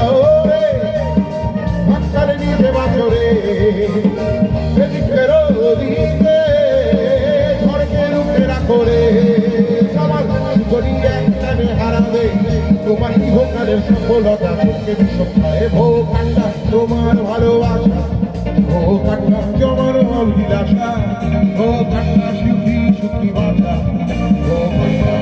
ওরে ভাক্কার নিতে বাজরে ফেরো দিতে ঝড়কে রুখে রাখো রে সবার করি একখানে হারাবে তোমার ইহকালের সফলতা তোকে বিষয়ে ভো কান্না তোমার ভালোবাসা ও কান্না জমার অভিলাষা ও কান্না সুখী সুখী বাসা ও কান্না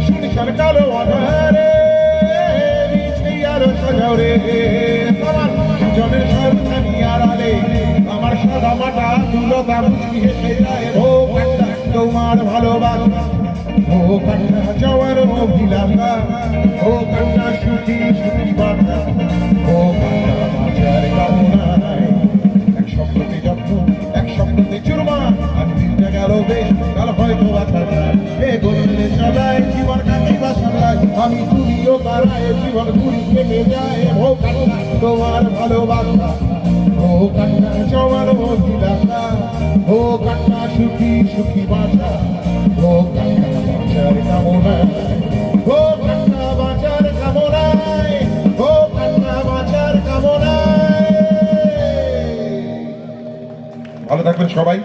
শুনশান কালো আধারে আরো সাজাও রে আমার জনের সরখানি আড়ালে আমার সাদা মাটা তুলতা মুচকি হেসে যায় ও কান্না তোমার ভালোবাসা ও কান্না যাওয়ার অভিলাষা ও কান্না সুখী সুখী বার্তা ও কান্না বাঁচার কামনায় এক স্বপ্নতে যত্ন এক স্বপ্নতে চুরমা আর দিনটা গেল বেশ কাল হয়তো বাঁচার এ গরলে চলায় জীবন কাটি বাসায় আমি তুমিও তারায় জীবন ঘুরি কেটে যায় ও কান্না তোমার ভালোবাসা ও কান্না যাওয়ার অভিলাষা ও কান্না সুখী সুখী বাসা ও কান্না বাঁচার কামনায় ও কান্না বাঁচার কামনায় ও কান্না বাঁচার কামনায়। ভালো থাকবেন সবাই।